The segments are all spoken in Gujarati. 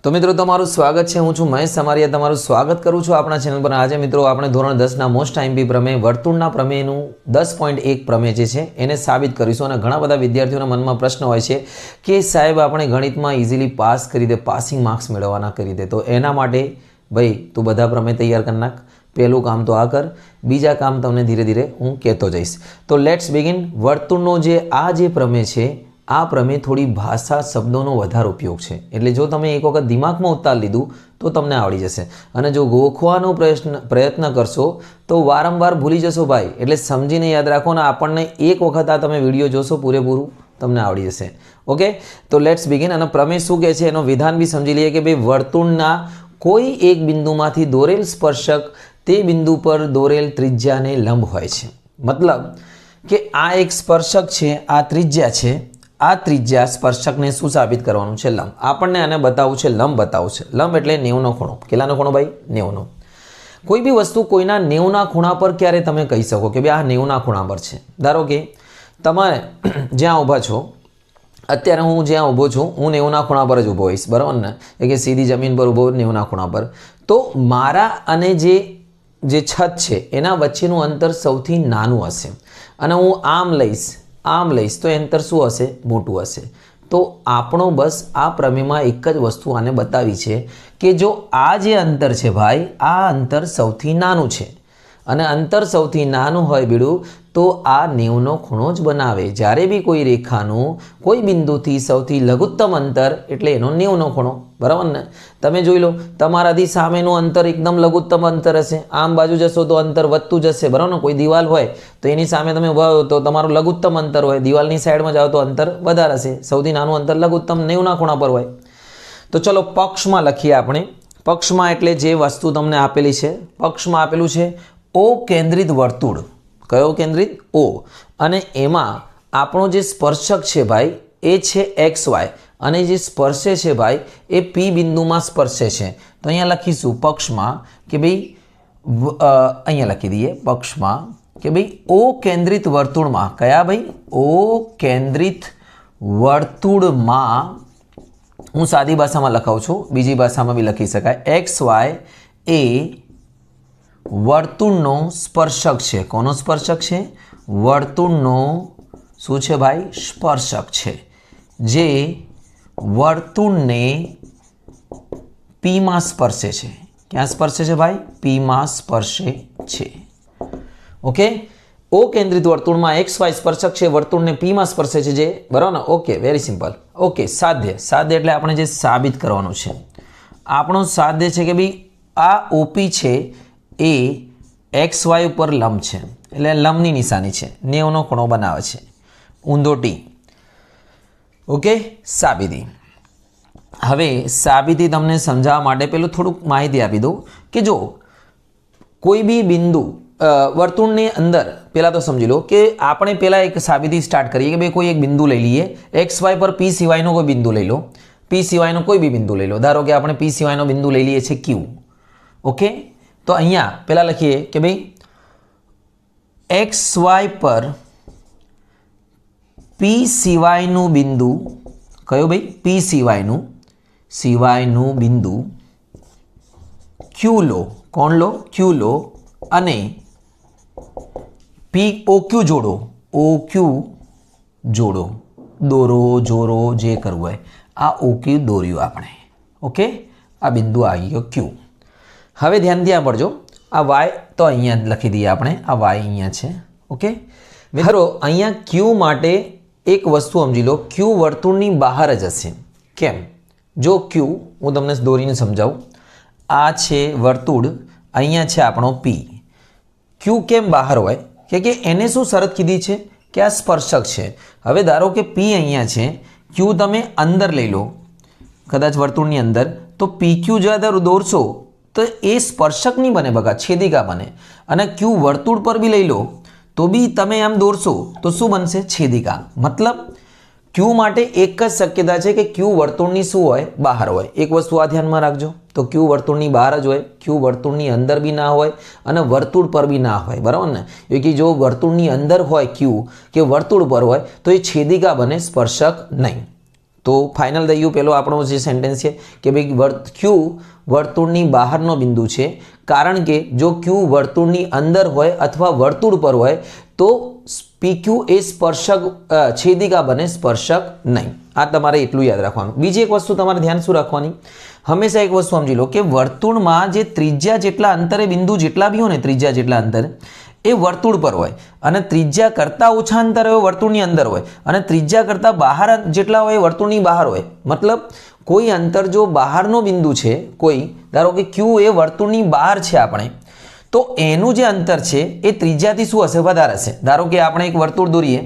तो मित्रों तमाરું स्वागत है। हूँ छूँ महेश समारिया तमाરું स्वागत करूँ छूँ अपना चेनल पर। आज मित्रों આપણે ધોરણ 10 मोस्ट आईएमपी प्रमेय वर्तुळના પ્રમેયનું 10.1 પ્રમેય જે છે એને સાબિત કરીશું। અને ઘણા બધા વિદ્યાર્થીઓના મનમાં પ્રશ્ન હોય છે કે સાહેબ આપણે ગણિતમાં ઇઝીલી પાસ કરી દે, પાસિંગ માર્ક્સ મેળવવાના કરી દે, તો એના માટે ભાઈ તું બધા પ્રમેય તૈયાર કરી નાખ। પહેલું કામ તો આ કર, બીજા કામ તમને ધીરે ધીરે હું કહેતો જઈશ। તો લેટ્સ બિગિન। વર્તુળનો જે આ જે પ્રમેય છે આ પ્રમેય થોડી ભાષા શબ્દોનો વધારે ઉપયોગ છે, એટલે જો તમે એક વખત દિમાગમાં ઉતારી લીધું તો તમને આવડી જશે। અને જો ગોખવાનો પ્રયત્ન કરશો તો વારંવાર ભૂલી જશો ભાઈ, એટલે સમજીને યાદ રાખો ને આપણને એક વખત આ તમે વિડીયો જોશો પૂરેપૂરું તમને આવડી જશે। ઓકે, તો લેટ્સ બિગિન। અને પ્રમેય શું કહે છે એનો વિધાન બી સમજી લઈએ કે ભાઈ વર્તુળના કોઈ એક બિંદુમાંથી દોરેલ સ્પર્શક તે બિંદુ પર દોરેલ ત્રિજ્યાને લંબ હોય છે। મતલબ કે આ એક સ્પર્શક છે, આ ત્રિજ્યા છે, આ ત્રિજ્યા સ્પર્શકને શું સાબિત કરવાનું છે? લંબ। આપણને આને બતાવવું છે, લંબ બતાવવું છે। લંબ એટલે 90નો ખૂણો। કેટલાનો ખૂણો ભાઈ? 90નો। કોઈ બી વસ્તુ કોઈના 90ના ખૂણા પર ક્યારે તમે કહી શકો કે ભાઈ આ 90ના ખૂણા પર છે? ધારો કે તમારે જ્યાં ઊભા છો, અત્યારે હું જ્યાં ઊભો છું હું 90ના ખૂણા પર જ ઊભો હોઈશ, બરાબર ને? કે સીધી જમીન પર ઊભો 90ના ખૂણા પર, તો મારા અને જે છત છે એના વચ્ચેનું અંતર સૌથી નાનું હશે, અને હું આમ લઈશ તો અંતર શું હશે? મોટું હશે। તો આપણો બસ આ પ્રમેયમાં એક જ વસ્તુ આને બતાવી છે કે જો આ જે અંતર છે ભાઈ, આ અંતર સૌથી નાનું છે, અને અંતર સૌથી નાનું હોય બીડું તો આ 90નો ખૂણો જ બનાવે। જ્યારે બી કોઈ રેખાનું કોઈ બિંદુથી સૌથી લઘુત્તમ અંતર એટલે એનો 90નો ખૂણો, બરાબર ને? તમે જોઈ લો, તમારાથી સામેનું અંતર એકદમ લઘુત્તમ અંતર હશે, આમ બાજુ જશો તો અંતર વધતું જશે, બરાબર ને? કોઈ દિવાલ હોય તો એની સામે તમે ઉભા હો તો તમારું લઘુત્તમ અંતર હોય, દિવાલની સાઈડમાં જાઓ તો અંતર વધારે હશે, સૌથી નાનું અંતર લઘુત્તમ 90ના ખૂણા પર હોય। તો ચલો પક્ષમાં લખીએ આપણે। પક્ષમાં એટલે જે વસ્તુ તમને આપેલી છે, પક્ષમાં આપેલું છે ઓ કેન્દ્રિત વર્તુળ। કયો કેન્દ્રિત? ઓ। અને એમાં આપણો જે સ્પર્શક છે ભાઈ એ છે XY, અને જે સ્પર્શે છે ભાઈ એ P બિંદુમાં સ્પર્શે છે। તો અહીંયા લખીશું પક્ષમાં કે ભાઈ અહીંયા લખી દઈએ પક્ષમાં કે ભાઈ ઓ કેન્દ્રિત વર્તુળમાં, કયા ભાઈ? ઓ કેન્દ્રિત વર્તુળમાં, હું સાદી ભાષામાં લખાવું છું, બીજી ભાષામાં બી લખી શકાય। XY એ વર્તુળનો સ્પર્શક છે। કોનો સ્પર્શક છે? વર્તુળનો શું છે ભાઈ? સ્પર્શક છે, જે વર્તુળને P માં સ્પર્શે છે। ક્યાં સ્પર્શે છે ભાઈ? P માં સ્પર્શે છે। ઓકે, ઓ કેન્દ્રિત વર્તુળમાં XY સ્પર્શક છે, વર્તુળને P માં સ્પર્શે છે, જે, બરાબર ને? Okay, very simple. ઓકે, સાધ્ય। સાધ્ય એટલે આપણે જે સાબિત કરવાનું છે, આપણો સાધ્ય છે કે ભાઈ આ OP છે એ XY ઉપર લંબ છે, એટલે લંબની નિશાની છે, 90નો ખૂણો બનાવે છે, ઊંધો T। ઓકે, સાબિતી। હવે સાબિતી તમને સમજાવવા માટે પેલું થોડુંક માહિતી આપી દઉં કે જો કોઈ બી બિંદુ વર્તુળની અંદર, પહેલાં તો સમજી લો કે આપણે પહેલાં એક સાબિતી સ્ટાર્ટ કરીએ કે ભાઈ કોઈ એક બિંદુ લઈ લઈએ, XY પર P સિવાયનો કોઈ બિંદુ લઈ લો, P સિવાયનો કોઈ બી બિંદુ લઈ લો। ધારો કે આપણે P સિવાયનો બિંદુ લઈ લઈએ છીએ Q। ઓકે, તો અહીંયા પહેલાં લખીએ કે ભાઈ XY પર P સિવાયનું બિંદુ, કયો ભાઈ? P સિવાયનું બિંદુ Q લો। કોણ લો? Q લો। અને OQ જોડો, OQ જોડો, દોરો, જોરો, જે કરવું હોય, આ OQ દોર્યું આપણે। ઓકે, આ બિંદુ આવી ગયો Q। હવે ધ્યાનથી આ પડજો, આ Y તો અહીંયા જ લખી દઈએ આપણે, આ Y અહીંયા છે। ઓકે મિત્રો, અહીંયા Q માટે એક વસ્તુ સમજી લો, Q વર્તુળની બહાર જ હશે। કેમ? જો Q, હું તમને દોરીને સમજાવું, આ છે વર્તુળ, અહીંયા છે આપણો P। Q કેમ બહાર હોય? કે એને શું શરત કીધી છે કે આ સ્પર્શક છે। હવે ધારો કે P અહીંયા છે, Q તમે અંદર લઈ લો, કદાચ વર્તુળની અંદર, તો PQ જ્યારે દોરશો તો એ સ્પર્શક નહીં બને બગા, છેદિકા બને। અને Q વર્તુળ પર બી લઈ લો તો બી તમે આમ દોરશો તો શું બનશે? છેદિકા। મતલબ Q માટે એક જ શક્યતા છે કે Q વર્તુળની શું હોય? બહાર હોય। એક વસ્તુ આ ધ્યાનમાં રાખજો, તો Q વર્તુળની બહાર જ હોય, Q વર્તુળની અંદર બી ના હોય અને વર્તુળ પર બી ના હોય, બરાબર ને? કે જો વર્તુળની અંદર હોય Q કે વર્તુળ પર હોય તો એ છેદિકા બને, સ્પર્શક નહીં। તો ફાઇનલ થઈ ગયું. પહેલો આપણો જે સેન્ટેન્સ છે કે ભાઈ ક્યુ વર્તુળની બહારનો બિંદુ છે, કારણ કે જો ક્યુ વર્તુળની અંદર હોય અથવા વર્તુળ પર હોય તો PQ એ સ્પર્શક છેદિકા બને, સ્પર્શક નહીં. આ તમારે એટલું યાદ રાખવાનું. બીજી એક વસ્તુ તમારે ધ્યાન શું રાખવાની, હંમેશા એક વસ્તુ સમજી લો કે વર્તુળમાં જે ત્રિજ્યા જેટલા અંતરે બિંદુ જેટલા બી હોય ને, ત્રિજ્યા જેટલા અંતરે એ વર્તુળ પર હોય, અને ત્રિજ્યા કરતાં ઓછા અંતરે હોય વર્તુળની અંદર હોય, અને ત્રિજ્યા કરતાં બહાર જેટલા હોય વર્તુળની બહાર હોય. મતલબ કોઈ અંતર જો બહારનો બિંદુ છે, કોઈ ધારો કે ક્યુ એ વર્તુળની બહાર છે આપણે, તો એનું જે અંતર છે એ ત્રિજ્યાથી શું હશે, વધારે હશે. ધારો કે આપણે એક વર્તુળ દોરીએ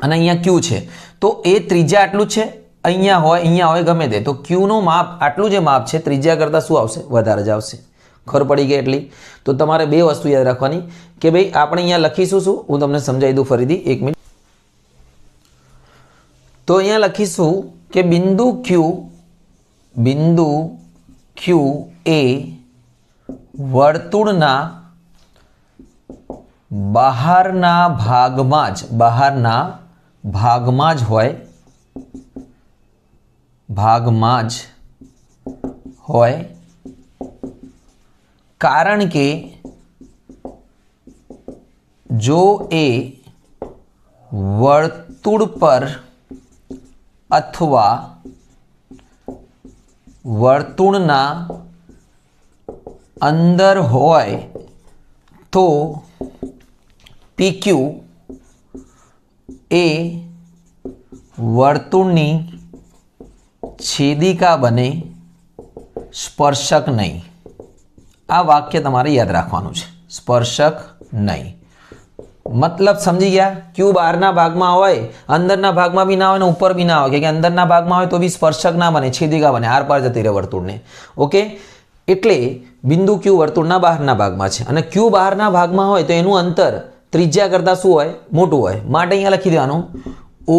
અને અહીંયા ક્યુ છે, તો એ ત્રિજ્યા આટલું જ છે, અહીંયા હોય ગમે તે, તો ક્યુનું માપ આટલું જે માપ છે ત્રિજ્યા કરતાં શું આવશે, વધારે જ આવશે. ખબર પડી ગઈ એટલી. તો તમારે બે વસ્તુ યાદ રાખવાની કે ભાઈ આપણે અહીંયા લખીશું શું, હું તમને સમજાવી દઉં ફરીથી, એક મિનિટ. તો અહીંયા લખીશું કે બિંદુ ક્યુ એ વર્તુળના બહારના ભાગમાં જ હોય, કારણ કે જો એ વર્તુળ પર અથવા વર્તુળના અંદર હોય તો PQ એ વર્તુળની છેદિકા બને, સ્પર્શક નહીં. આ વાક્ય તમારે યાદ રાખવાનું છે, સ્પર્શક નહીં. મતલબ સમજી ગયા? ક્યુ બહારના ભાગમાં હોય, અંદરના ભાગમાં બી ના હોય ને ઉપર બી ના હોય, કે અંદરના ભાગમાં હોય તો બી સ્પર્શક ના બને, છેદિકા બને, આર પાર જતી રહે વર્તુળને. ઓકે, એટલે બિંદુ ક્યુ વર્તુળના બહારના ભાગમાં છે, અને ક્યુ બહારના ભાગમાં હોય તો એનું અંતર ત્રિજ્યા કરતાં શું હોય, મોટું હોય. માટે અહીંયા લખી દેવાનું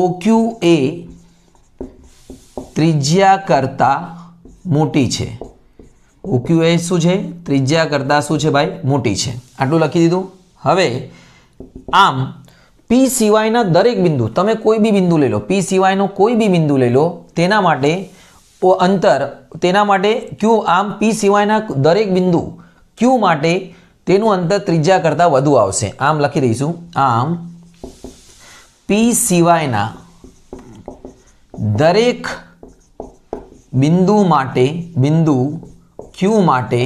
OQ એ ત્રિજ્યા કરતાં મોટી છે. OQ એ શું છે, ત્રિજ્યા કરતાં શું છે ભાઈ, મોટી છે. આટલું લખી દીધું. હવે આમ P સિવાયના દરેક બિંદુ, તમે કોઈ બી બિંદુ લઈ લો, P સિવાયનો કોઈ બી બિંદુ લઈ લો, તેના માટે ક્યુ, આમ P સિવાયના દરેક બિંદુ ક્યુ માટે તેનું અંતર ત્રિજ્યા કરતાં વધુ આવશે. આમ લખી દઈશું, આમ P સિવાયના દરેક બિંદુ ક્યુ માટે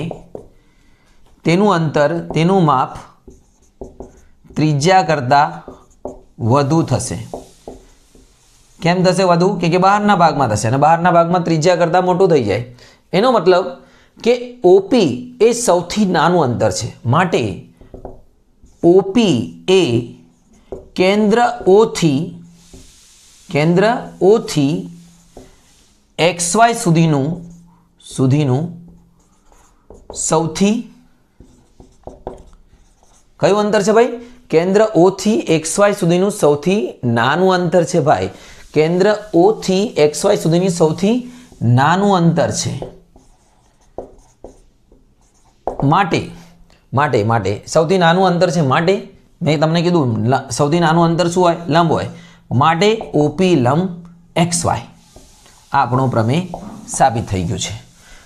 તેનું અંતર, તેનું માપ ત્રિજ્યા કરતાં વધુ થશે. કેમ થશે વધુ? કે બહારના ભાગમાં થશે, અને બહારના ભાગમાં ત્રિજ્યા કરતાં મોટું થઈ જાય. એનો મતલબ કે OP એ સૌથી નાનું અંતર છે. માટે OP એ કેન્દ્ર O થી XY સુધીનું સૌથી કયું અંતર છે ભાઈ? કેન્દ્ર O થી XY સુધીનું સૌથી નાનું અંતર છે ભાઈ. કેન્દ્ર O થી XY સુધીની સૌથી નાનું અંતર છે. માટે સૌથી નાનું અંતર છે. માટે મેં તમને કીધું સૌથી નાનું અંતર શું હોય? લંબ હોય. માટે OP લંબ XY. આ આપણો પ્રમેય સાબિત થઈ ગયું છે.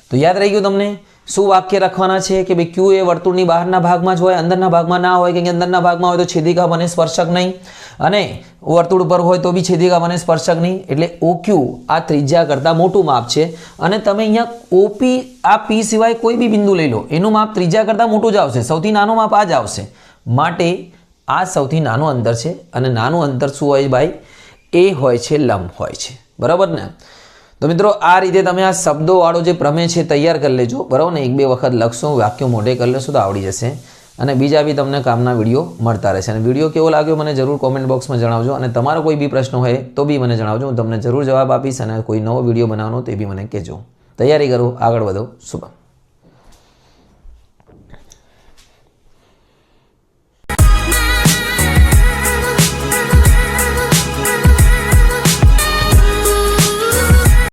તો યાદ રહી ગયું તમને? શું વાક્ય લખવાના છે કે ભાઈ ક્યુ એ વર્તુળની બહારના ભાગમાં જ હોય, અંદરના ભાગમાં ના હોય, કે અંદરના ભાગમાં હોય તો છેદિકા બને, સ્પર્શક નહીં, અને વર્તુળ પર હોય તો બી છેદિકા બને, સ્પર્શક નહીં. એટલે OQ આ ત્રિજ્યા કરતાં મોટું માપ છે, અને તમે અહીંયા OP આ P સિવાય કોઈ બી બિંદુ લઈ લો, એનું માપ ત્રિજ્યા કરતાં મોટું જ આવશે. સૌથી નાનું માપ આ જ આવશે. માટે આ સૌથી નાનું અંતર છે, અને નાનું અંતર શું હોય ભાઈ? એ હોય છે લંબ હોય છે. બરાબર ને? તો મિત્રો આ રીતે તમે આ શબ્દોવાળો જે પ્રમેય છે તૈયાર કરી લેજો. બરાબર ને? એક બે વખત લખશો, વાક્યો મોઢે કરી લેશો તો આવડી જશે. અને બીજા બી તમને કામના વિડીયો મળતા રહેશે. અને વિડીયો કેવો લાગ્યો મને જરૂર કોમેન્ટ બોક્સમાં જણાવજો. અને તમારો કોઈ બી પ્રશ્ન હોય તો બી મને જણાવજો, હું તમને જરૂર જવાબ આપીશ. અને કોઈ નવો વિડીયો બનાવવાનો તે બી મને કહેજો. તૈયારી કરો, આગળ વધો. શુભમ.